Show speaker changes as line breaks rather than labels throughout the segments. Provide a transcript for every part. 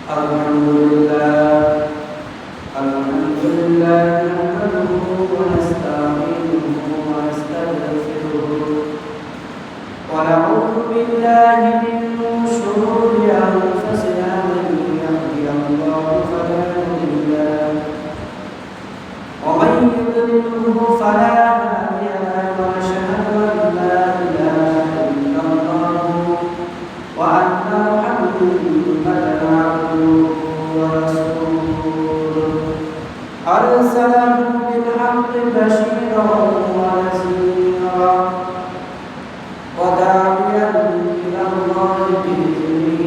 الحمد لله نحمده ونستعينه ونستغفره ونعوذ بالله من شرور أنفسنا من يهده الله فلا مضل له ومن يضلله فلا هادي له ونشهد أن لا إله إلا الله وأن محمدا عبده ورسوله أرسله بالحق بشيرا ونذيرا وداعيا إلى الله بإذنه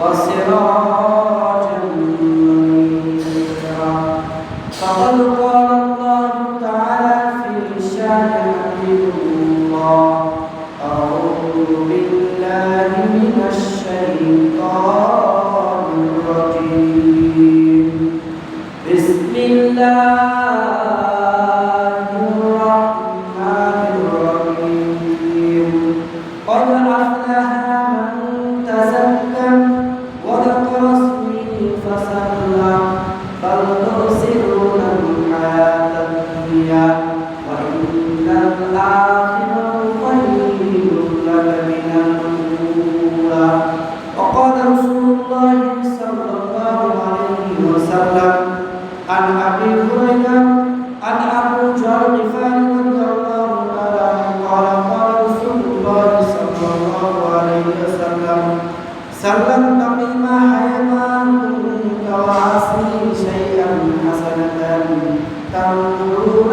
وسراجا منيرا فقد قال الله تعالى في شان حبيب الله أعوذ بالله من الشيطان الرجيم بسم الله الرحمن الرحيم قد أفلح من تزكى وذكر اسمه فصلى بل تؤثرون الحياة الدنيا وإن الآخرة خير لك من الأولى وقال رسول الله صلى الله عليه وسلم عن أبي هريرة عن أبو جهل رضي الله تعالى عنه قال قال رسول الله صلى الله عليه وسلم سلم تقيم حيوان كواسي شيئا حسنة تنظرون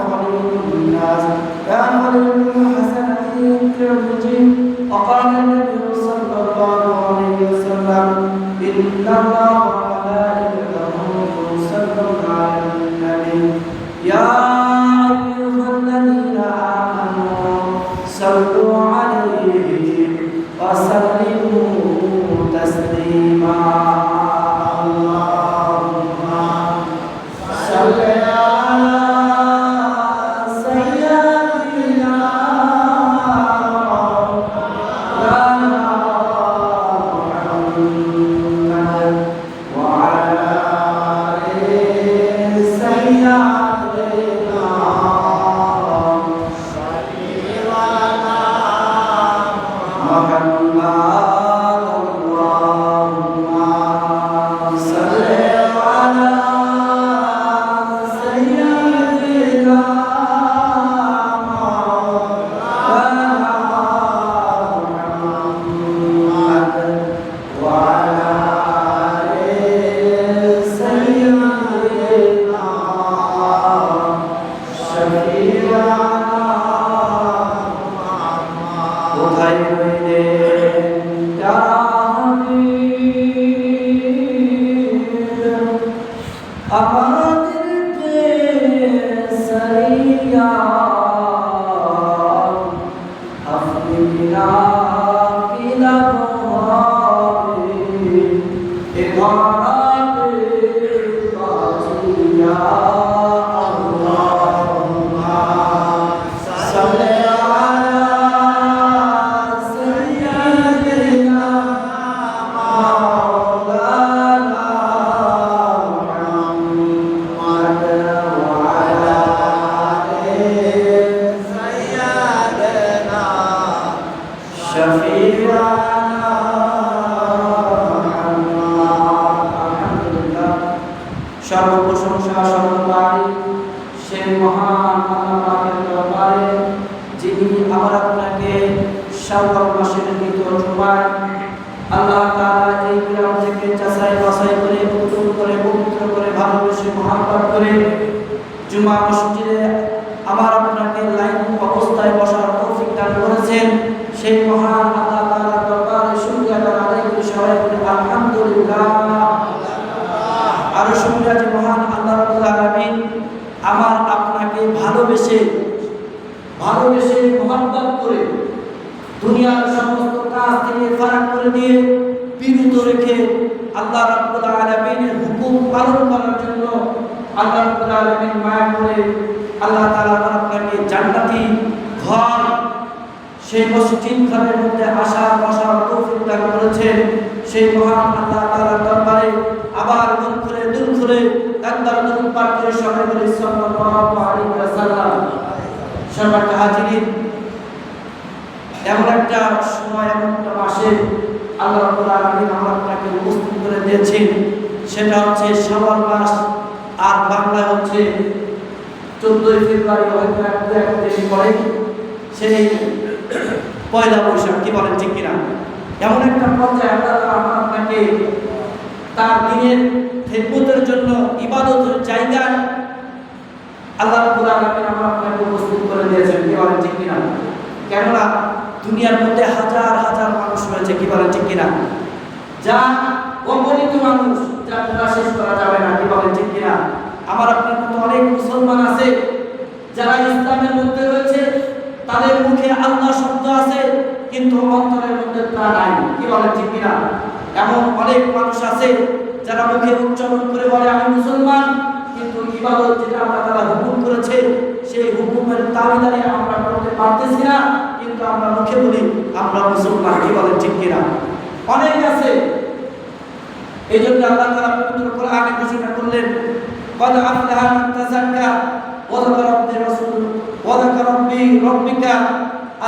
خليل الناس يا خليل حسنة كالرجل وقال النبي صلى الله عليه وسلم إن الله وملائكته يصلون على النبي يا أيها الذين آمنوا صلوا عليه وسلموا تسليما اللهم صل على سيدنا محمد وعلى آل سيدنا সর্বপ্রশংসা সর্বদাই সেই মহান আল্লাহ পাকের দরবারে যিনি আবার আপনাকে শাওয়াল মাসের দ্বিতীয় জুমায় আল্লাহ তাআলা এই গ্রাম থেকে যাচাই বাছাই করে উত্তম করে পবিত্র করে ভালোবেসে মহব্বত করে জুমা মসজিদে আবার আপনাকে লাইন অবস্থায় বসার তৌফিক দান করেছেন সেই মহান আল্লাহ তাআলার দরবারে শুকরিয়া আদায় করে সবাই বলি আলহামদুলিল্লাহ। আর শুকরিয়া যে মহান আল্লাহ রাব্বুল আলামিন আমার আপনাকে ভালোবেসে মহব্বত করে দুনিয়ার সমস্ত কাজ থেকে ফারাক করে দিয়ে বিরত রেখে আল্লাহ রাব্বুল আলামিনের হুকুম পালন করার জন্য আল্লাহ রাব্বুল আলামিন মায়া করে আল্লাহ তাআলা আপনাকে জান্নাতি ঘর সেই মসজিদ ঘরের মধ্যে আসার বসার তৌফিক দান করেছেন। সেই মহান আল্লাহ তাআলার দরবারে আবার মন খুলে দিল খুলে একবার দরুদ পাঠ করে সবাই বলি সাল্লাল্লাহু আলাইহি ওয়াসাল্লাম। সম্মানিত হাজিরিন, এমন একটা সময়, এমন একটা মাসে আল্লাহ রাব্বুল আলামিন আমাদেরকে উপস্থিত করে দিয়েছেন, সেটা হচ্ছে শাওয়াল মাস। আর বাংলায় হচ্ছে 14 ফেব্রুয়ারি, হয়তো এক দেশ পরে সেই পয়লা বৈশাখ। কি বলেন, ঠিক কিনা? এমন একটা পর্যায়ে আল্লাহ তাআলা আপনাকে তার দিনের খেদমতের জন্য ইবাদতের জায়গায় আল্লাহ রাব্বুল আলামিন আপনাকে উপস্থিত করে দিয়েছেন। কি বলেন, ঠিক কিনা? কেননা দুনিয়ার মধ্যে হাজার হাজার মানুষ রয়েছে, কি বলেন, ঠিক কিনা? যা অগণিত মানুষ, যা শেষ করা যাবে না। কি বলেন, ঠিক কিনা? আমার আপনার মতো অনেক মুসলমান আছে যারা ইসলামের মধ্যে রয়েছে, তাদের মুখে আল্লাহ শব্দ আছে কিন্তু অন্তরের মধ্যে তা নাই। কি বলেন, ঠিক কিনা? এমন অনেক মানুষ আছে যারা মুখে উচ্চারণ করে বলে আমি মুসলমান, কিন্তু ইবাদত যেটা আল্লাহ তাআলা হুকুম করেছে সেই হুকুমের তাবেদারি আমরা করতে পারতেছি না, কিন্তু আমরা মুখে বলি আমরা মুসলমান। কি বলেন, ঠিক কিনা? অনেক আছে। এই জন্য আল্লাহ তাআলা পবিত্র কোরআনে ঘোষণা করলেন, قد أفلح من تزكى وذكر ربي رسول وذكر ربك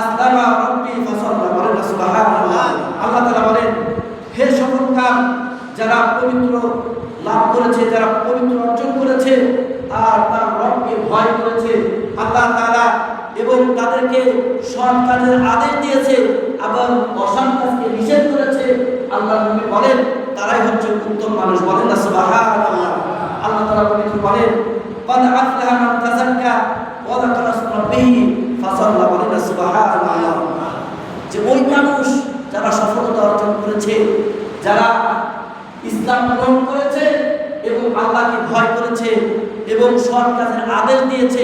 أسلم ربي فصلى। বলেন সুবহানাল্লাহ। আল্লাহ তাআলা বলেন, হে সকল কাম যারা পবিত্র লাভ করেছে, যারা পবিত্র অর্জন করেছে আর তার রবকে ভয় করেছে আল্লাহ তাআলা, এবং তাদেরকে সৎ কাজের আদেশ দিয়েছে এবং অসৎ কাজকে নিষেধ করেছে, আল্লাহ নবী বলেন তারাই হচ্ছে উত্তম মানুষ। বলেন না সুবহানাল্লাহ। আল্লাহ তাআলা পবিত্র বলেন, قد أفلح من تزكى وذكر اسم ربه فصلى। বলেন না সুবহানাল্লাহ। যে ওই মানুষ যারা সফলতা অর্জন করেছে, যারা ইসলাম গ্রহণ করেছে এবং আল্লাহকে ভয় করেছে এবং সৎ কাজের আদেশ দিয়েছে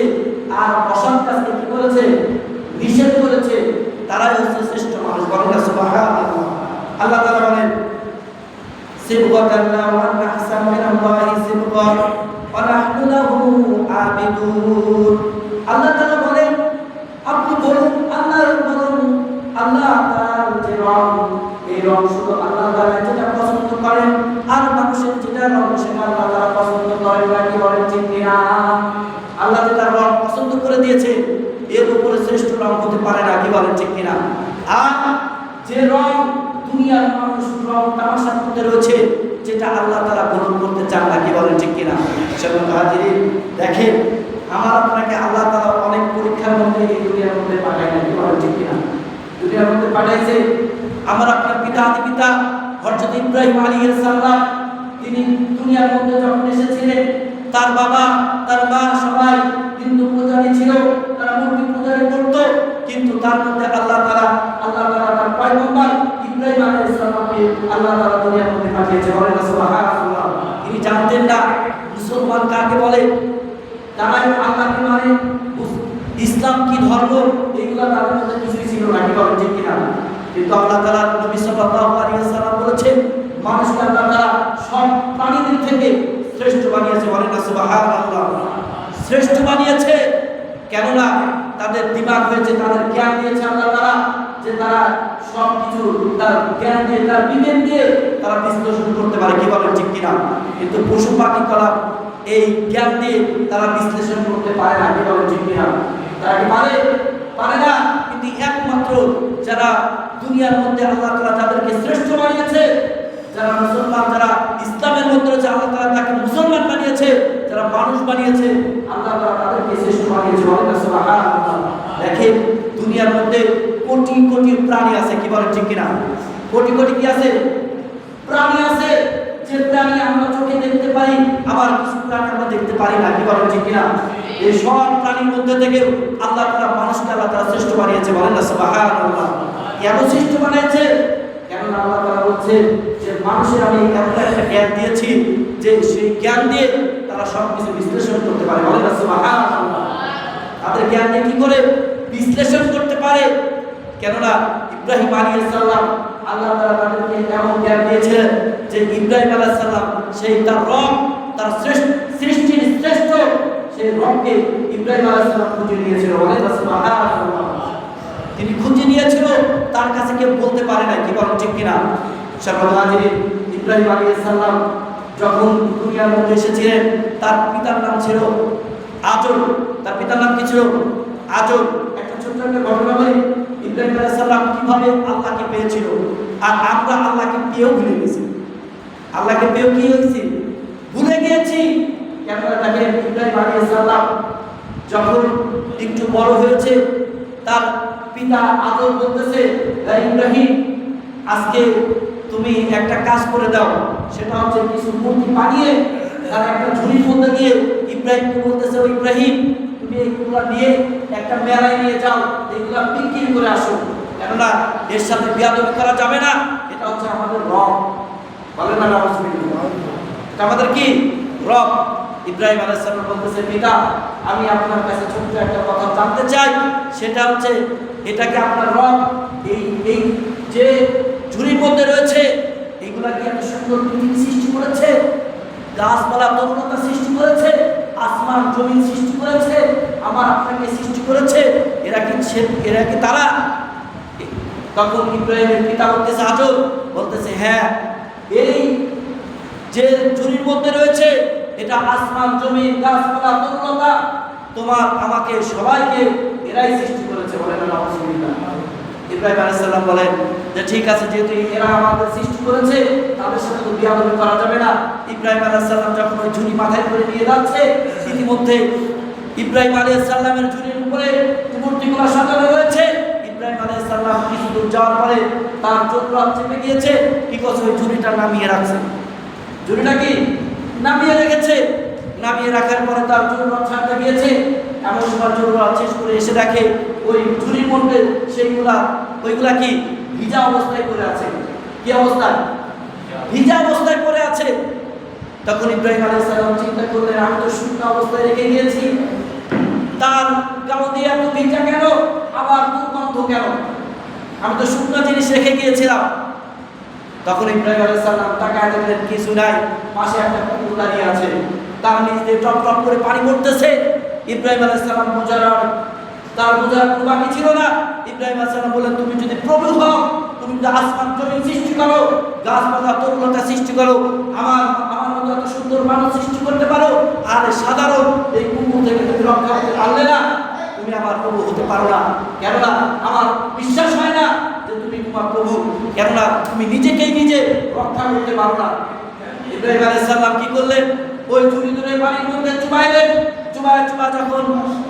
আর অসৎ কাজকে কি করেছে, নিষেধ করেছে, তারাই হচ্ছে শ্রেষ্ঠ মানুষ। বলেন না সুবহানাল্লাহ। আল্লাহ তাআলা বলেন, সিবগাতাল্লাহ ওয়া আহসান মিনাল্লাহি সিবগা ওয়া নাহনু লাহু আবিদুন। আল্লাহ তাআলা বলেন, আপনি বলুন, আল্লাহর বলুন, আল্লাহ তাআলার যে রং, এই রং শুধু আল্লাহ তাআলা যেটা পছন্দ করেন, আর মানুষের যেটা রং সেটা আল্লাহ তাআলা পছন্দ করেন না। কি বলেন, ঠিক কিনা? আল্লাহ যেটা রং পছন্দ করে দিয়েছে এর উপরে শ্রেষ্ঠ রং হতে পারে না। কি বলেন, ঠিক কিনা? আর যে রং দুনিয়ার মানুষ রং তামাশার মধ্যে রয়েছে, যেটা আল্লাহ তাআলা গ্রহণ করতে চান না। কি বলেন, ঠিক কিনা? সম্মানিত হাজিরিন, দেখেন আমার আপনাকে আল্লাহ তাআলা অনেক পরীক্ষার মধ্যে এই দুনিয়ার মধ্যে পাঠায় না। কি বলেন, ঠিক কিনা? দুনিয়ার মধ্যে পাঠাইছে। আমার আপনার পিতা হযরত ইব্রাহিম আলাইহিস সালাম, তিনি দুনিয়ার মধ্যে যখন এসেছিলেন, তার বাবা তার মা সবাই হিন্দু পূজারী ছিল, তারা মূর্তি পূজারী করত, কিন্তু তার মধ্যে আল্লাহ তাআলা তার পয়গম্বর ইব্রাহিম আলাইহিস সালামকে আল্লাহ তাআলা দুনিয়ার মধ্যে পাঠিয়েছে। বলেন সুবহানাল্লাহ। তিনি জানতেন না মুসলমান কাকে বলে, তারা আল্লাহকে মানে, ইসলাম কি ধর্ম, এগুলো তাদের মধ্যে কিছুই ছিল না। কি বলেন, ঠিক কিনা? কিন্তু আল্লাহ তাআলা নবী সাল্লাল্লাহু আলাইহি ওয়াসাল্লাম বলেছেন, মানুষকে আল্লাহ তাআলা সব প্রাণীদের থেকে শ্রেষ্ঠ বানিয়েছে। বলেন না সুবহানাল্লাহ। শ্রেষ্ঠ বানিয়েছে কেননা তাদের দিমাগ হয়েছে, তাদের জ্ঞান দিয়েছে আল্লাহ তাআলা, যে তারা সব কিছু তার জ্ঞান দিয়ে, তার বিবেক দিয়ে তারা বিশ্লেষণ করতে পারে। কি বলেন, ঠিক কিনা? কিন্তু পশু পাখি কলা এই জ্ঞান দিয়ে তারা বিশ্লেষণ করতে পারে না। কি বলেন, ঠিক কিনা? তারা কি পারে না। কিন্তু একমাত্র যারা দুনিয়ার মধ্যে আল্লাহ তাআলা যাদেরকে শ্রেষ্ঠ বানিয়েছে, যারা মুসলমান, যারা ইসলামের মধ্যে রয়েছে, আল্লাহ তাআলা তাকে মুসলমান বানিয়েছে, যারা মানুষ বানিয়েছে, আল্লাহ তাআলা তাদেরকে শ্রেষ্ঠ বানিয়েছে। বলেন না সুবহানাল্লাহ। দেখেন দুনিয়ার মধ্যে কোটি কোটি প্রাণী আছে। কি বলেন, ঠিক কিনা? কোটি কোটি কি আছে? প্রাণী আছে, যে প্রাণী আমরা চোখে দেখতে পাই, আবার কিছু প্রাণী আমরা দেখতে পারি না। কি বলেন, ঠিক কিনা? এই সব প্রাণীর মধ্যে থেকে আল্লাহ তাআলা মানুষকে আল্লাহ তাআলা শ্রেষ্ঠ বানিয়েছে। বলেন না সুবহানাল্লাহ। কেন শ্রেষ্ঠ বানিয়েছে? কেন আল্লাহ তাআলা বলছে যে মানুষের আমি এমন একটা জ্ঞান দিয়েছি যে সেই জ্ঞান দিয়ে তারা সবকিছু বিশ্লেষণ করতে পারে। বলেন না সুবহানাল্লাহ। তাদের জ্ঞান দিয়ে কি করে বিশ্লেষণ করতে পারে? কেননা ইব্রাহিম আলাইহিস সালাম, আল্লাহ তাআলা তাদেরকে এমন জ্ঞান দিয়েছিলেন যে ইব্রাহিম আলাইহিস সালাম সেই তার রব, তার সৃষ্টির শ্রেষ্ঠ সেই রবকে ইব্রাহিম আলাইহিস সালাম খুঁজে নিয়েছিল। বলেন না সুবহানাল্লাহ। তিনি খুঁজে নিয়েছিল, তার কাছে কেউ বলতে পারে না। কি বলেন, ঠিক কিনা? সর্বহাজির ইব্রাহিম আলাইহিস সালাম যখন দুনিয়ার মধ্যে এসেছিলেন, তার পিতার নাম ছিল আজর। তার পিতার নাম কি ছিল? আজর। একটা ছোট্ট একটা ঘটনা বলি, ইব্রাহিম আলাইহিস সালাম কিভাবে আল্লাহকে পেয়েছিল, আর আমরা আল্লাহকে পেয়েও ভুলে গেছি। আল্লাহকে পেয়েও কি হয়েছে? ভুলে গিয়েছি। কেন? দেখেন, ইব্রাহিম আলাইহিস সালাম যখন একটু বড় হয়েছে, তার পিতা আদর বলতেছে, ইব্রাহিম, আজকে তুমি একটা কাজ করে দাও। সেটা হচ্ছে কিছু মূর্তি বানিয়ে তার একটা ঝুড়ির মধ্যে দিয়ে ইব্রাহিমকে বলতেছে, ও ইব্রাহিম, তুমি এইগুলো নিয়ে একটা মেলায় নিয়ে যাও, এগুলো বিক্রি করে আসো, কেননা এর সাথে বিয়াদবি করা যাবে না। এটা হচ্ছে আমাদের রব। বলেন না রাসূলুল্লাহ, এটা আমাদের কি রব। ইব্রাহিম আলাইহিস সালাম বলতেছে, পিতা, আমি আপনার কাছে ছোট্ট একটা কথা জানতে চাই, সেটা হচ্ছে এটা কি আপনার রব? এই যে ঝুড়ির মধ্যে রয়েছে, এইগুলা কি এত সুন্দর পৃথিবী সৃষ্টি করেছে, গাছপালা তরুণতা সৃষ্টি করেছে, আসমান জমিন সৃষ্টি করেছে, আমার আপনাকে সৃষ্টি করেছে, এরা কি তারা? তখন ইব্রাহিমের পিতা বলতেছে, আজর বলতেছে, হ্যাঁ, এই যে ঝুড়ির মধ্যে রয়েছে, এটা আসমান জমিন গাছপালা তরুণতা, তোমার আমাকে সবাইকে এরাই সৃষ্টি করেছে। বলেন আলহামদুলিল্লাহ। ইব্রাহিম আলাইহিস সালাম বলেন যে ঠিক আছে, যেহেতু এরা আমাদের সৃষ্টি করেছে, তাদের সাথে তো বিয়াদবি করা যাবে না। ইব্রাহিম আলাইহিস সালাম যখন ওই ঝুড়ি মাথায় করে নিয়ে যাচ্ছে, ইতিমধ্যে ইব্রাহিম আলাইহিস সালামের ঝুড়ির উপরে মূর্তিগুলো সাজানো রয়েছে। ইব্রাহিম আলাইহিস সালাম কিছু দূর যাওয়ার পরে তার চোখ চেপে গিয়েছে, কি করছে? ওই ঝুড়িটা নামিয়ে রাখছে। ঝুড়িটা কি নামিয়ে রেখেছে। নামিয়ে রাখার পরে তার জরুরত ছাড়তে গিয়েছে। এমন সময় জরুরত শেষ করে এসে দেখে ওই ঝুড়ির মধ্যে ওইগুলা কি ভিজা অবস্থায় পড়ে আছে। কি অবস্থায়? ভিজা অবস্থায় পড়ে আছে। তখন ইব্রাহিম আলাইহিস সালাম চিন্তা করলেন, আমি তো শুকনো অবস্থায় রেখে গিয়েছি, তার গাও দিয়ে এত ভিজা কেন, আবার দুর্গন্ধ কেন? আমি তো শুকনো জিনিস রেখে গিয়েছিলাম। তখন ইব্রাহিম আলাইহিস সালাম তাকায় দেখলেন কিছু নাই, পাশে একটা পুকুর দাঁড়িয়ে আছে, তার নিচ দিয়ে টপ টপ করে পানি পড়তেছে। ইব্রাহিম আলাইহিস সালাম তার বোঝার কোনো বাকি ছিল না। ইব্রাহিম আলাইহিস সালাম বললেন, তুমি যদি প্রভু হও, তুমি যদি আসমান জমিন সৃষ্টি করো, গাছপালা তরুণতা সৃষ্টি করো, আমার মতো এত সুন্দর মানুষ সৃষ্টি করতে পারো, আর সাধারণ এই পুকুর থেকে তুমি রক্ষা করতে পারলে না, তুমি আমার প্রভু হতে পারো না। কেননা আমার বিশ্বাস হয় না যে তুমি তোমার প্রভু, কেননা তুমি নিজেকেই নিজে রক্ষা করতে পারো না। ইব্রাহিম আলাইহিস সালাম কি করলেন? ওই ঝুড়ি ধরে পানির মধ্যে চুবাইলেন। চুবা যখন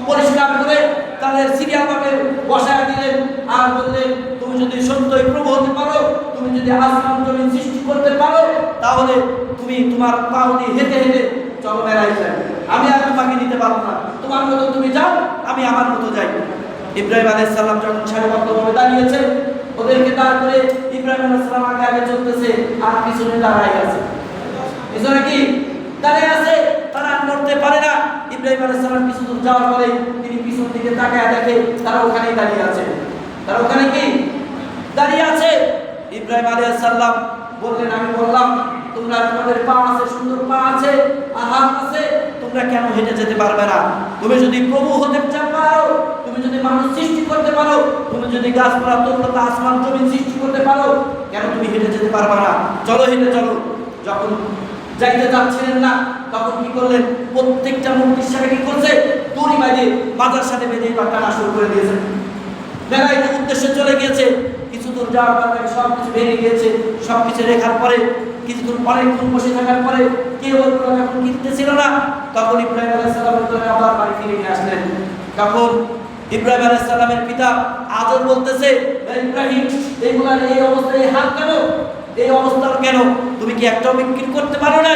পরিষ্কার করে তাদের সিরিয়ালভাবে বসায় দিলেন, আর বললেন, তুমি যদি সত্যই প্রভু হতে পারো, তুমি যদি আসমান জমিন সৃষ্টি করতে পারো, তাহলে তুমি তোমার পাও দিয়ে হেঁটে হেঁটে চলো মেলায় যাই, আমি আর তোমাকে নিতে পারবো না, তোমার মতো তুমি যাও, আমি আমার মতো যাই। ইব্রাহিম আলাইহিস সালাম যখন সারিবদ্ধভাবে দাঁড়িয়েছে, ওদেরকে দাঁড় করে ইব্রাহিম আলাইহিস সালাম আগে আগে চলতেছে, আর পিছনে দাঁড়ায় আছে। পিছনে কি দাঁড়িয়ে আছে, তারা নড়তে পারে না। ইব্রাহিম আলাইহিস সালাম কিছু দূর যাওয়ার পরে তিনি পিছন দিকে তাকায় দেখে তারা ওখানেই দাঁড়িয়ে আছে। তারা ওখানে কি দাঁড়িয়ে আছে। ইব্রাহিম আলাইহিস সালাম বললেন, আমি বললাম তোমাদের পা আছে, সুন্দর পা আছে, হাত আছে, তোমরা কেন হেঁটে যেতে পারবে না? তুমি যদি প্রভু হতে পারো, তুমি যদি মানুষ সৃষ্টি করতে পারো, তুমি যদি গাছপালা তরুণতা আসমান জমিন সৃষ্টি করতে পারো, কেন তুমি হেঁটে যেতে পারবে না? চলো, হেঁটে চলো। যখন যাইতে যাচ্ছিলেন না, তখন কি করলেন? প্রত্যেকটা মূর্তির সাথে কি করছে? দড়ি বাঁধে মাথার সাথে বেঁধে এবার টানা শুরু করে দিয়েছে। মেলায় উদ্দেশ্যে চলে গিয়েছে। কিছু দূর যাওয়ার পরে সব কিছু ভেঙে গিয়েছে। সব কিছু রেখার পরে কিছুক্ষণ অনেকক্ষণ বসে থাকার পরে কেউ যখন কিনতেছিল না, তখন ইব্রাহিম আলাইহিস সালাম আবার বাড়ি ফিরে নিয়ে আসলেন। তখন ইব্রাহিম আলাইহিস সালামের পিতা আজর বলতেছে, ইব্রাহিম, এইগুলার এই অবস্থায় হাত কেন, এই অবস্থা কেন? তুমি কি একটাও বিক্রি করতে পারো না?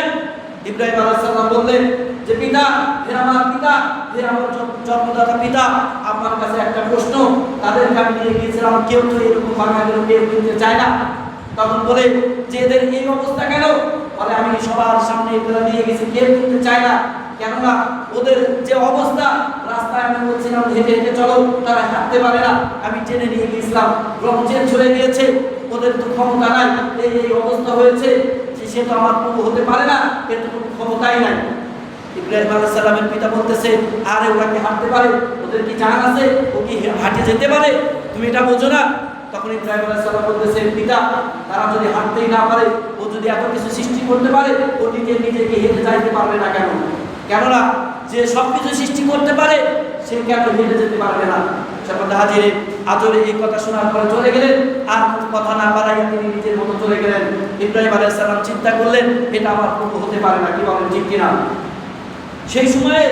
ইব্রাহিম আলাইহিস সালাম বললেন যে, পিতা, হে আমার পিতা, হে আমার জন্মদাতা পিতা, আপনার কাছে একটা প্রশ্ন। তাদেরকে আমি নিয়ে গিয়েছিলাম, কেউ তো এরকম ভাঙা গেল, কেউ কিনতে চায় না। তখন বলে যে, এদের এই অবস্থা কেন? বলে, আমি সবার সামনে এগুলো নিয়ে গেছি, কেউ কিনতে চায় না, কেননা ওদের যে অবস্থা, রাস্তায় আমি বলছিলাম হেঁটে হেঁটে চলো, তারা হাঁটতে পারে না, আমি টেনে নিয়ে গিয়েছিলাম, রং চেঞ্জ হয়ে গিয়েছে, ওদের তো ক্ষমতা নাই, এই অবস্থা হয়েছে, সে তো আমার প্রভু হতে পারে না, এর তো কোনো ক্ষমতাই নাই। ইব্রাহিম আলাইহিস সালামের পিতা বলতেছে, আরে ওরা কি হাঁটতে পারে? ওদের কি জান আছে? ও কি হাঁটে যেতে পারে? তুমি এটা বোঝো না? তখন ইব্রাহিম আলাইহিস সালাম বলতেছেন, পিতা তারা যদি হাঁটতেই না পারে, ও যদি এত কিছু সৃষ্টি করতে পারে, ও নিজেকে হেঁটে যাইতে পারবে না কেন? কেননা যে সবকিছু সৃষ্টি করতে পারে সে কেন হেঁটে যেতে পারবে না? সেটা হাজিরে আজরে এই কথা শোনার পরে চলে গেলেন, আর কথা না বাড়াইয়া তিনি নিজের মতো চলে গেলেন। ইব্রাহিম আলাইহিস সালাম চিন্তা করলেন, এটা আমার প্রভু হতে পারে না, কি বলেন ঠিক কিনা? সেই সময়ে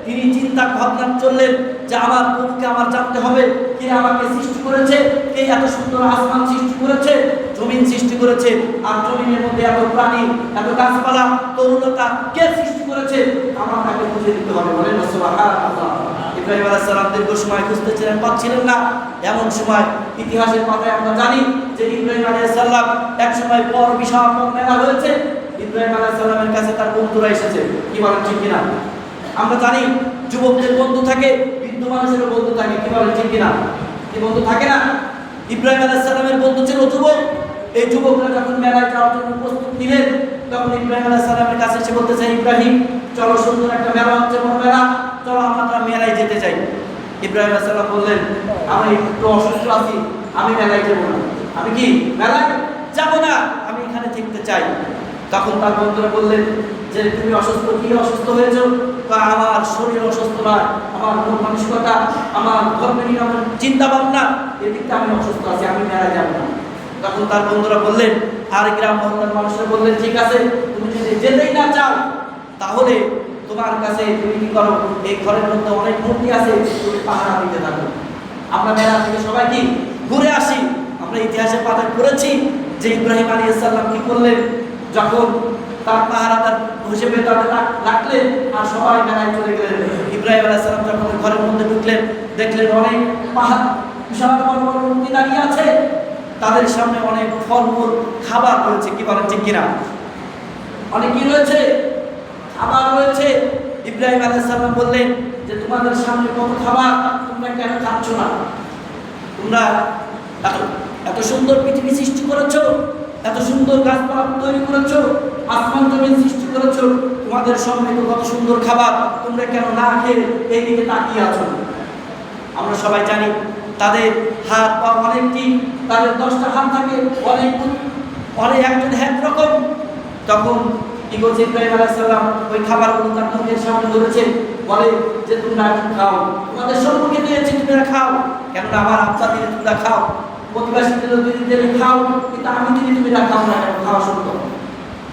তিনি চিন্তা ভাবনা চললেন যে আমার প্রভুকে আমার জানতে হবে, কে আমাকে সৃষ্টি করেছে, কে এত সুন্দর আসমান সৃষ্টি করেছে, জমিন সৃষ্টি করেছে, আর জমিনের মধ্যে এত প্রাণী, এত গাছপালা, তরুলতা কে সৃষ্টি করেছে, আমার তাকে বুঝে দিতে হবে। বলেন সুবহানাল্লাহ। ইব্রাহিম আলাইহিস সালাম দীর্ঘ সময় খুঁজতেছিলেন, পাচ্ছিলেন না। এমন সময় ইতিহাসের পাতায় আমরা জানি যে ইব্রাহিম আলাইহিস সালাম এক সময় বড় বিশাল মেলা হয়েছে, ইব্রাহিম আলাইহিস সালামের কাছে তার বন্ধুরা এসেছে, কি বলেন ঠিক কিনা? আমরা জানি যুবকদের বন্ধু থাকে, বৃদ্ধ মানুষেরও বন্ধু থাকে, কি বলেন ঠিক কিনা? কি বন্ধু থাকে না? ইব্রাহিম আলাইহিস সালামের বন্ধু ছিল যুবক। এই যুবকরা যখন মেলায় যাওয়ার জন্য প্রস্তুত নিলেন, তখন ইব্রাহিম আলাইহিস সালামের কাছে এসে বলতেছে, ইব্রাহিম চলো, সুন্দর একটা মেলা হচ্ছে, বড় মেলা, চলো আমরা মেলায় যেতে চাই। ইব্রাহিম আলাইহিস সালাম বললেন, আমি একটু অসুস্থ আছি, আমি মেলায় যাব না। আমি কি মেলায় যাব না, আমি এখানে থাকতে চাই। তখন তার বন্ধুরা বললেন যে তুমি অসুস্থ, কি অসুস্থ হয়েছো? আমার শরীর অসুস্থ নয়, আমার মন মানসিকতা, আমার ধর্মের আমার চিন্তা ভাবনা, এদিকটা আমি অসুস্থ আছি, আমি মেলায় যাব না। তখন তার বন্ধুরা বললেন, আর গ্রাম মহল্লার মানুষরা বললেন, ঠিক আছে, তুমি যদি যেতেই না চাও তাহলে তোমার কাছে তুমি কি করো, এই ঘরের মধ্যে অনেক মূর্তি আছে, তুমি পাহারা দিতে থাকো। আমরা মেলা থেকে সবাই কি ঘুরে আসি। আমরা ইতিহাসের পাতায় পড়েছি যে ইব্রাহিম আলাইহিস সালাম কি করলেন, যখন তার পাহারাদার হিসেবে তাদের রাখলেন আর সবাই মেলায় চলে গেলেন। ইব্রাহিম আলাইহিস সালাম যখন ঘরের মধ্যে ঢুকলেন, দেখলেন অনেক পাহাড়, বিশাল বড় বড় মূর্তি দাঁড়িয়ে আছে, তাদের সামনে অনেক ফলমূল খাবার রয়েছে, কি বলেন ঠিক কিনা? অনেক কি রয়েছে? খাবার রয়েছে। ইব্রাহিম আলাইহিস সালাম বললেন যে তোমাদের সামনে কত খাবার, তোমরা কেন খাচ্ছ না? তোমরা এত সুন্দর পৃথিবী সৃষ্টি করেছো, এত সুন্দর গাছপালা তৈরি করেছো, আসমান জমিন সৃষ্টি করেছো, তোমাদের সামনে তো কত সুন্দর খাবার, তোমরা কেন না খেয়ে এইদিকে তাকিয়ে আছো? আমরা সবাই জানি তাদের হাত পা অনেকটি, তাদের 10টা হাত থাকে, অনেক একজন একরকম। তখন কি করছে ইব্রাহিম আলাইহিস সালাম, ওই খাবারগুলো তার মুখের সামনে ধরেছে, বলে যে তোমরা খাও, তোমাদের সম্মুখে দিয়েছি, তোমরা খাও, কেননা আমার আব্বা দিলে তোমরা খাও, প্রতিবেশী দিলে খাও, কিন্তু আমি দিলে তুমি খাও না, খাওয়া সত্য।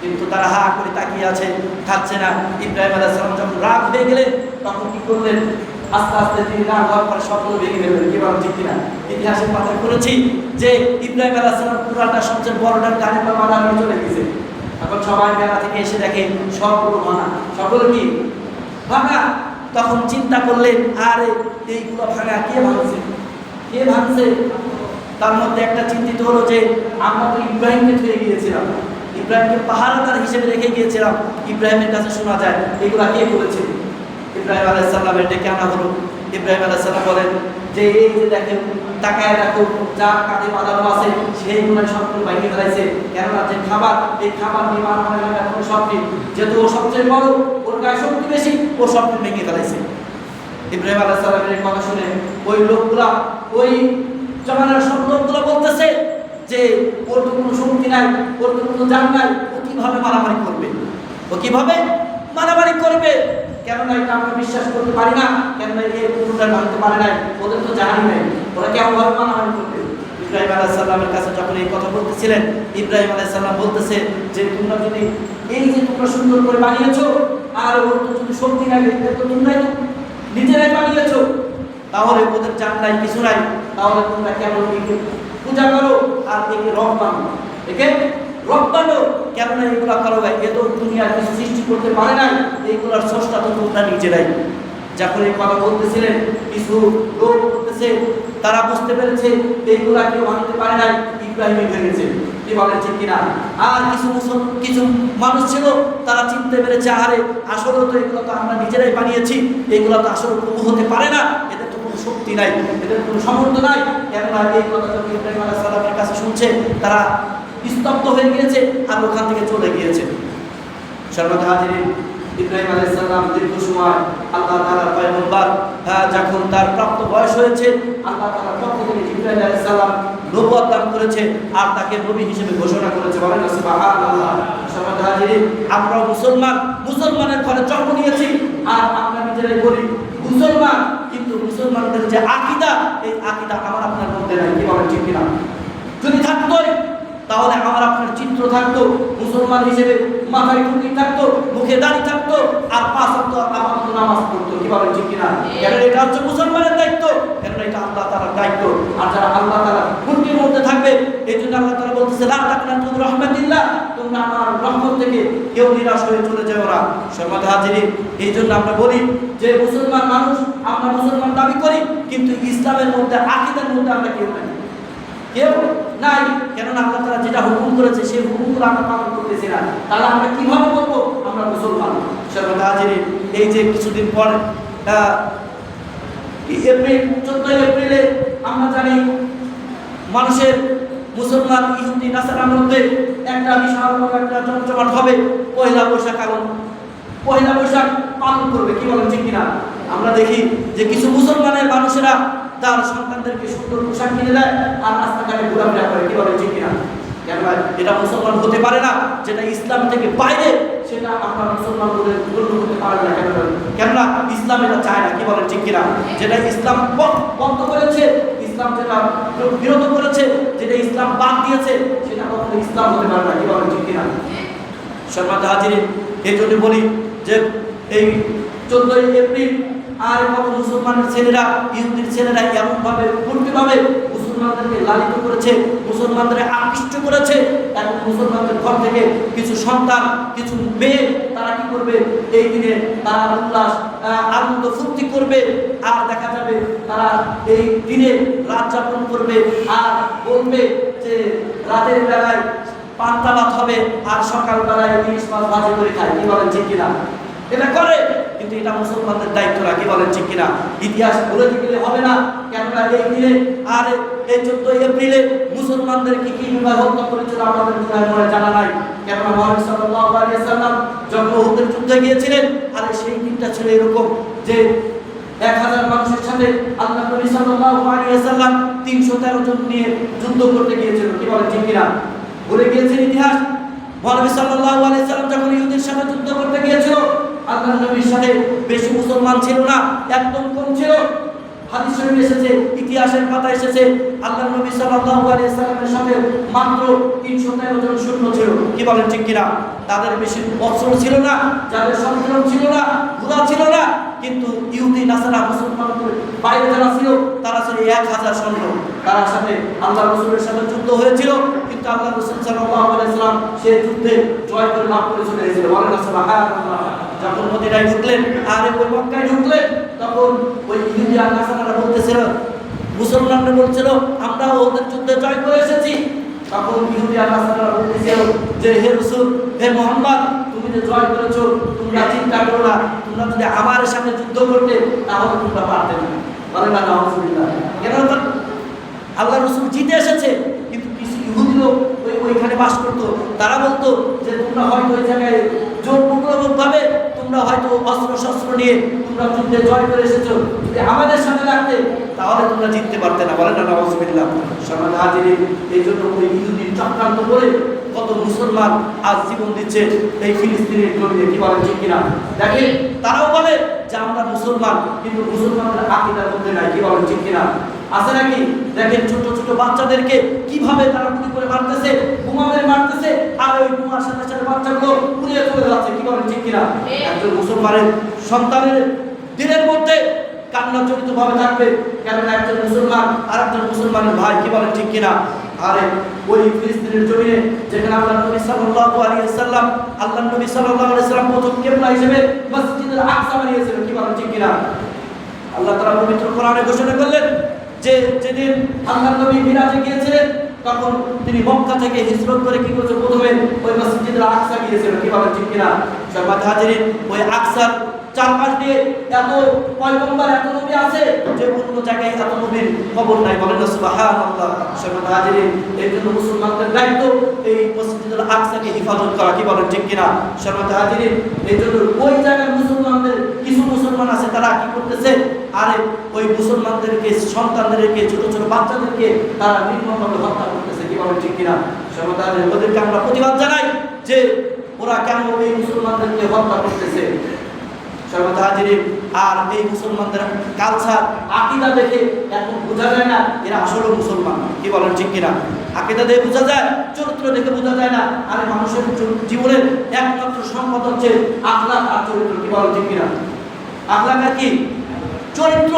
কিন্তু তারা হা করে তাকিয়ে আছে, খাচ্ছে না। ইব্রাহিম আলাইহিস সালাম যখন রাগ হয়ে গেলেন, তখন কি করলেন, আস্তে আস্তে তিনি রাগ হওয়ার পরে সবগুলো ভেঙে ফেললেন, কি বলেন ঠিক কিনা? ইতিহাসের পাতায় পড়েছি যে ইব্রাহিম আলাইহিস সালাম পুরাটা সবচেয়ে বড়টার গাড়ি পা মারা নিয়ে চলে গেছে। এখন সবাই মেলা থেকে এসে দেখে সবগুলো ভাঙা, সবগুলো কি ভাঙা। তখন চিন্তা করলেন, আরে এইগুলো ভাঙা, কে ভাঙছে, কে ভাঙছে? তার মধ্যে একটা চিন্তিত হলো যে আমরা তো ইব্রাহিমকে ফিরে গিয়েছিলাম, ইব্রাহিমকে পাহারাদার হিসেবে রেখে গিয়েছিলাম, ইব্রাহিমের কাছে শোনা যায় এগুলা কে করেছে? ইব্রাহিম আলাইহিস সালামের ডেকে আনা হলো। ইব্রাহিম আলাইহিস সালাম বলেন যে এই যে দেখেন, তাকায় দেখো, যা কাঁধে বাঁধানো আছে সেইগুলো সবগুলো ভেঙে ফেলাইছে, কেননা যে খাবার, এই খাবার নিয়ে মারামারি এখন সবটি, যেহেতু ও সবচেয়ে বড়, ওর গায়ে শক্তি বেশি, ও সবটি ভেঙে ফেলাইছে। ইব্রাহিম আলাইহিস সালামের কথা শুনে ওই লোকগুলা, ওই জমানার সব লোকগুলো বলতেছে যে ওর তো কোনো শক্তি নাই, ওর তো কোনো জান নাই, ও কিভাবে মারামারি করবে, ও কিভাবে মারামারি করবে? কেননা এটা আমরা বিশ্বাস করতে পারি না, কেননা এই পুরোটা ভাঙতে পারে নাই, ওদের তো জানি নাই, ওরা কেমনভাবে মারামারি করবে? ইব্রাহিম আলাইহিস সালামের কাছে যখন এই কথা বলতেছিলেন, ইব্রাহিম আলাইহিস সালাম বলতেছে যে তোমরা যদি এই যে তোমরা সুন্দর করে বানিয়েছো, আর ওর তো যদি শক্তি নাই, তো তোমরাই নিজেরাই বানিয়েছো, তাহলে ওদের জান নাই, কিছু নাই, তাহলে তোমরা কেমন পূজা করো আর একে রব বানো, একে রব বানো, কেননা এগুলা করো, এ তো দুনিয়ার কিছু সৃষ্টি করতে পারে না, এইগুলার স্রষ্টা তো তোমরা নিজেরাই। যখন এই কথা বলতেছিলেন, কিছু লোক বলতেছে তারা বুঝতে পেরেছে এইগুলা কেউ বানাতে পারে নাই, ইব্রাহিমই ভেঙেছে, কি বলেন ঠিক কিনা? আর কিছু মানুষ ছিল, তারা চিনতে পেরেছে আরে আসলে তো এগুলো তো আমরা নিজেরাই বানিয়েছি, এইগুলো তো আসলে প্রভু হতে পারে না, এদের তো কোনো শক্তি নাই, এদের কোনো সামর্থ্য নাই। কেননা এই কথা যখন ইব্রাহিম আলাইহিস সালামের কাছে শুনছে, তারা স্তব্ধ হয়ে গিয়েছে আর ওখান থেকে চলে গিয়েছে। সর্বদা হাজিরিন, ইব্রাহিম আলাইহিস সালাম দীর্ঘ সময় আল্লাহ তাআলার পয়গম্বর, যখন তার প্রাপ্ত বয়স হয়েছে, আল্লাহ তাআলার পক্ষ থেকে জিবরাইল আলাইহিস সালাম নবুয়ত দান করেছে আর তাকে নবী হিসেবে ঘোষণা করেছে। বলেন সুবহানাল্লাহ। সম্মানিত হাজিরিন, আমরাও মুসলমান, মুসলমানের ঘরে জন্ম নিয়েছি আর আমরা নিজেরাই বলি মুসলমান, কিন্তু মুসলমানদের যে আকীদা, এই আকীদা আমার আপনার মধ্যে নাই। কি বলেন ঠিক কিনা? যদি থাকতোই তাহলে আমার আপনার চিত্র থাকতো, মুসলমান হিসেবে মাথায় টুপি থাকতো, মুখে দাড়ি থাকতো আর 5 ওয়াক্ত নামাজ পড়তো। কি বলেন ঠিক কিনা? কেন এটা হচ্ছে মুসলমানের দায়িত্ব, কেন এটা আল্লাহ তাআলার দায়িত্ব। আর যারা আল্লাহ তাআলা মুক্তির মধ্যে থাকবে, এই জন্য আল্লাহ তাআলা বলতেছে লা তাকনাতু মির রাহমাতিল্লাহ, তোমরা আমার রহমত থেকে কেউ নিরাশ হয়ে চলে যাও না। সম্মানিত হাজিরিন, এই জন্য আমরা বলি যে মুসলমান মানুষ, আমরা মুসলমান দাবি করি, কিন্তু ইসলামের মধ্যে আকীদার মধ্যে আমরা কেউ নাই, কেউ নাই। কেননা আল্লাহ তাআলা যেটা হুকুম করেছে সেই হুকুমগুলো আমরা পালন করতেছি না, তাহলে আমরা কিভাবে বলবো আমরা মুসলমান? সম্মানিত হাজিরিন, এই যে কিছুদিন পর এপ্রিল 14 এপ্রিলে আমরা জানি মানুষের মুসলমান ইহুদি নাসারার মধ্যে একটা বিশাল বড় একটা জমজমাট হবে। পয়লা বৈশাখ পয়লা বৈশাখ পালন করবে। কি বলেন ঠিক কিনা? আমরা দেখি যে কিছু মুসলমানের মানুষেরা তার সন্তানদেরকে সুন্দর পোশাক কিনে দেয় আর রাস্তাঘাটে ঘোরাফেরা করে। কি বলেন ঠিক কিনা? কেন এটা মুসলমান হতে পারে না, যেটা ইসলাম থেকে বাইরে সেটা আমরা মুসলমান বলে গণ্য করতে পারে না। কেননা ইসলাম এটা চায় না। কি বলেন ঠিক কিনা? যেটা ইসলাম বন্ধ করেছে, ইসলাম যেটা বিরোধ করেছে, যেটা ইসলাম বাদ দিয়েছে, সেটা কখনো ইসলাম হতে পারে না। কি বলেন ঠিক কিনা? সম্মানিত হাজিরিন, এই জন্য বলি যে এই 14 এপ্রিল আর কত মুসলমানের ছেলেরা, ইহুদির ছেলেরা এমনভাবে ভর্তিভাবে মুসলমানদেরকে লালিত করেছে, মুসলমানদের আকৃষ্ট করেছে। এখন মুসলমানদের ঘর থেকে কিছু সন্তান, কিছু মেয়ে, তারা কি করবে এই দিনে? তারা উল্লাস আনন্দ ফুর্তি করবে আর দেখা যাবে তারা এই দিনে রাত যাপন করবে আর বলবে যে রাতের বেলায় পান্তা ভাত হবে আর সকাল বেলায় ইলিশ মাছ ভাজি করে খায়। কি বলেন ঠিক কিনা? এটা করে, কিন্তু এটা মুসলমানদের দায়িত্ব না। কি বলেন ঠিক কিনা? ইতিহাস বলে দিলে হবে না। কেননা এই দিনে আর এই 14 এপ্রিলে মুসলমানদেরকে কিভাবে হত্যা করেছিল আমাদের মনে জানা নাই। কেননা মুহাম্মদ সাল্লাল্লাহু আলাইহি ওয়াসাল্লাম যখন উহুদের যুদ্ধে গিয়েছিলেন, আর সেই দিনটা ছিল এরকম যে 1000 মানুষের সাথে আল্লাহ নবী সাল্লাল্লাহু আলাইহি ওয়াসাল্লাম 313 জন নিয়ে যুদ্ধ করতে গিয়েছিল। কি বলেন ঠিক কিনা? ভুলে গিয়েছেন ইতিহাস? মুহাম্মদ সাল্লাল্লাহু আলাইহি ওয়াসাল্লাম যখন ইহুদের সাথে যুদ্ধ করতে গিয়েছিল, আল্লাহর নবীর সাথে বেশি মুসলমান ছিল না, একদম কম ছিল। হাদিস শরীফে এসেছে, ইতিহাসের পাতায় এসেছে, আল্লাহর নবী সাল্লাল্লাহু আলাইহি ওয়াসাল্লামের সাথে মাত্র 313 জন সৈন্য ছিল। কি বলেন ঠিক কিনা? তাদের বেশি অস্ত্র ছিল না, যাদের সরঞ্জাম ছিল না, ঘোড়া ছিল না, কিন্তু ইহুদি নাসারা মুসলমানদের বাইরে যারা ছিল তারা ছিল 1000 সৈন্য। তার সাথে আল্লাহ রাসূলের সাথে যুদ্ধ হয়েছিল, কিন্তু আল্লাহ রাসূল সাল্লাল্লাহু আলাইহি ওয়াসাল্লাম সেই যুদ্ধে জয় করে লাভ করে চলে এসেছিল। বলেন সুবহানাল্লাহ। যখন মদিনায় ঢুকলেন আর ওই মক্কায় ঢুকলেন, তখন ওই ইহুদি আর নাসারারা বলতেছিল, মুসলমানরা বলছিল আমরা ওদের যুদ্ধে জয় করে এসেছি। তখন ইহুদি আর নাসারারা বলতেছিল যে হে রাসূল, হে মুহাম্মদ, তুমি যে জয় করেছো তোমরা চিন্তা করো না, তোমরা যদি আমার সাথে যুদ্ধ করতে তাহলে তোমরা পারতে না। বলেন না নাউজুবিল্লাহ। কেন? আল্লাহ রাসূল জিতে এসেছে, কিন্তু কিছু ইহুদি লোক ওইখানে বাস করতো, তারা বলতো যে তোমরা হয়তো ওই জায়গায় জোরপূর্বকভাবে তোমরা হয়তো অস্ত্র শস্ত্র নিয়ে তোমরা যুদ্ধে জয় করে এসেছো, যদি আমাদের সাথে লাগতে তাহলে তোমরা জিততে পারতে না। বলেন না নাউজুবিল্লাহ। সম্মানিত হাজিরিন, এই জন্য ওই ইহুদি চক্রান্ত করে কত মুসলমান আজ জীবন দিচ্ছে এই ফিলিস্তিনের জমিনে। কি বলেন ঠিক কিনা? দেখেন, তারাও বলে যে আমরা মুসলমান, কিন্তু মুসলমানদের আকীদার মধ্যে নাই। কি বলেন ঠিক কিনা? আছে নাকি? দেখেন ছোট ছোট বাচ্চাদেরকে কিভাবে তারা গুলি করে মারতেছে, বোমা মেরে মারতেছে, আর ওই বোমার সাথে সাথে বাচ্চাগুলো পুড়িয়ে চলে যাচ্ছে। কি বলেন ঠিক কিনা? একজন মুসলমানের সন্তানের দিনের মধ্যে কান্না জড়িত ভাবে থাকবে, কেননা একজন মুসলমান আর একজন মুসলমানের ভাই। কি বলেন ঠিক কিনা? আরে ওই ফিলিস্তিনের জমিনে যেখানে আল্লাহ নবী সাল্লাল্লাহু আলাইহি ওয়াসাল্লাম প্রথম কিবলা হিসেবে মসজিদুল আকসা বানিয়েছিলেন। কি বলেন ঠিক কিনা? আল্লাহ তাআলা পবিত্র কোরআনে ঘোষণা করলেন যে যেদিন আল্লাহ নবী মিরাজে গিয়েছিলেন, তখন তিনি মক্কা থেকে হিজরত করে কি করেছে? প্রথমে ওই মসজিদুল আকসা গিয়েছিলেন। কি বলেন ঠিক কিনা? সম্মানিত হাজিরিন, ওই আকসার চারপাশ দিয়ে এত পয়গম্বর এত নবী আছে যে অন্য জায়গায় এত নবীর খবর নাই। বলেন না সুবহানাল্লাহ। সম্মানিত হাজিরিন, এই জন্য মুসলমানদের দায়িত্ব এই মসজিদুল আকসাকে হেফাজত করা। কি বলেন ঠিক কিনা? সম্মানিত হাজিরিন, এই জন্য ওই জায়গায় মুসলমানদের কিছু মুসলমান আছে তারা কি করতেছে, আরে ওই মুসলমানদেরকে সন্তানদেরকে ছোট ছোট বাচ্চাদেরকে তারা নির্মমভাবে হত্যা করতেছে। কি বলেন ঠিক কিনা? সম্মানিত হাজিরিন, ওদেরকে আমরা প্রতিবাদ জানাই যে ওরা কেন এই মুসলমানদেরকে হত্যা করতেছে। সম্মানিত হাজিরিন, আর এই মুসলমানদের কালচার আকীদা দেখে এখন বোঝা যায় না এরা আসলে মুসলমান। কি বলেন ঠিক কিনা? আকীদা দেখে বোঝা যায়, চরিত্র দেখে বোঝা যায় না। আর মানুষের জীবনের একমাত্র সম্পদ হচ্ছে আখলাক আর চরিত্র। কি বলেন ঠিক কিনা? আখলাক আর কি? চরিত্র।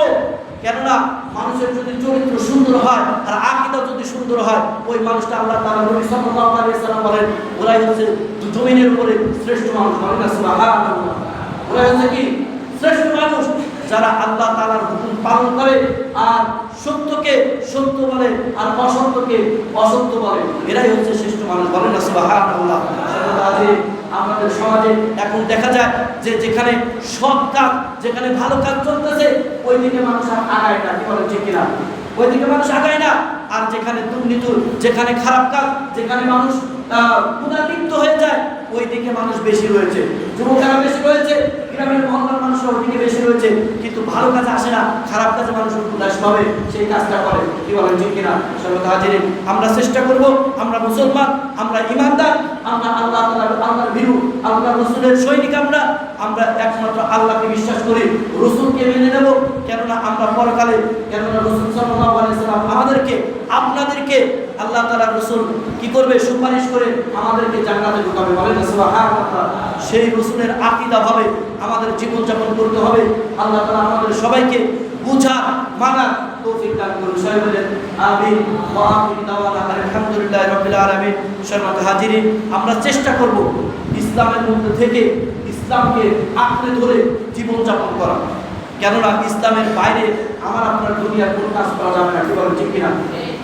কেননা মানুষের যদি চরিত্র সুন্দর হয় আর আকীদা যদি সুন্দর হয়, ওই মানুষটা আল্লাহ তাআলা নবী সাল্লাল্লাহু আলাইহি ওয়াসাল্লাম বলেন ওরাই হচ্ছে জমিনের উপরে শ্রেষ্ঠ মানুষ। বলেন না সুবহানাল্লাহ। ওরা হচ্ছে কি? শ্রেষ্ঠ মানুষ, যারা আল্লাহ তাআলার হুকুম পালন করে আর সত্যকে সত্য বলে আর অসত্যকে অসত্য বলে, এরাই হচ্ছে শ্রেষ্ঠ মানুষ। বলেন না সুবহানাল্লাহ। আমাদের সমাজে এখন দেখা যায় যে যেখানে সৎ কাজ, যেখানে ভালো কাজ চলতেছে ওই দিকে মানুষ আর আগায় না। কি বলেন ঠিক কিনা? ওই দিকে মানুষ আগায় না। আর যেখানে দুর্নীতি, যেখানে খারাপ কাজ, যেখানে মানুষ ক্ষুধার্ত হয়ে যায় ওই দিকে মানুষ বেশি রয়েছে, যুবকেরা বেশি রয়েছে, গ্রামের মহল্লার মানুষরা ওই দিকে বেশি রয়েছে। কিন্তু ভালো কাজে আসে না, খারাপ কাজে মানুষ উদাস ভাবে সেই কাজটা করে। কি বলেন ঠিক কিনা? সম্মানিত হাজিরিন, আমরা চেষ্টা করব, আমরা মুসলমান, আমরা ইমানদার, আমরা আল্লাহ তাআলার আল্লাহর ভীরু, আল্লাহর রাসূলের সৈনিক। আমরা একমাত্র আল্লাহকে বিশ্বাস করি, রাসূলকে মেনে নেব। কেননা আমরা পরকালে, কেননা রাসূল সাল্লাল্লাহু আলাইহি ওয়াসাল্লাম আমাদেরকে, আপনাদেরকে আল্লাহ তাআলার রাসূল কি করবে? সুপারিশ করে আমাদেরকে জান্নাতে ঢোকাবে। বলেন না সুবহানাল্লাহ। সেই রাসূলের আকীদা ভাবে আমাদের জীবন যাপন করতে হবে। আল্লাহ তাআলা আমাদের সবাইকে বুঝা মানার তৌফিক দান করুন। সবাই বলেন আমিন। ওয়া আখিরু দাওয়ানা আলহামদুলিল্লাহি রাব্বিল আলামিন। সম্মানিত হাজিরিন, আমরা চেষ্টা করব ইসলামের মধ্যে থেকে ইসলামকে আঁকড়ে ধরে জীবন যাপন করা। কেননা ইসলামের বাইরে আমার আপনার দুনিয়ার কোন কাজ করা যাবে না। কি বলেন ঠিক কিনা?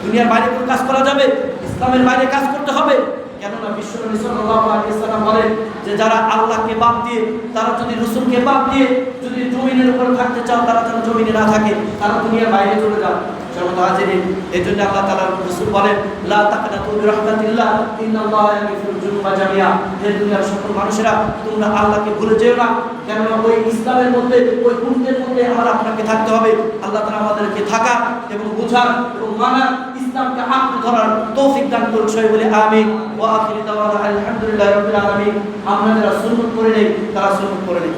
দুনিয়ার বাইরে কোন কাজ করা যাবে? ইসলামের বাইরে কাজ করতে হবে। কেননা বিশ্বনবী সাল্লাল্লাহু আলাইহি ওয়াসাল্লাম বলেন যে যারা আল্লাহকে বাদ দিয়ে, তারা যদি রাসূলকে বাদ দিয়ে যদি জমিনের উপর থাকতে চাও, তারা যেন জমিনে না থাকে, তারা দুনিয়ার বাইরে চলে যাও। সম্মানিত হাজিরিন, এজন্য আল্লাহ তাআলার রাসূল বলেন লা তাকনাতু বিরাহমাতিল্লাহ ইন্নাল্লাহা ইয়াগফিরুয যুনুবা জামিআ। হে দুনিয়ার সকল মানুষেরা, তোমরা আল্লাহকে ভুলে যেও না। কেননা ওই ইসলামের মধ্যে, ওই কুরআনের মধ্যে আমার আপনাকে থাকতে হবে। আল্লাহ তাআলা আমাদেরকে থাকা এবং বোঝার এবং মানার, ইসলামকে আঁকড়ে ধরার তৌফিক দান করুন। সবাই বলে আমিন। ওয়া আখিরু দাওয়ানা আলহামদুলিল্লাহি রাব্বিল আলামিন। আমরা যারা সুন্নাত করে নেই তারা সুন্নাত করে নেই।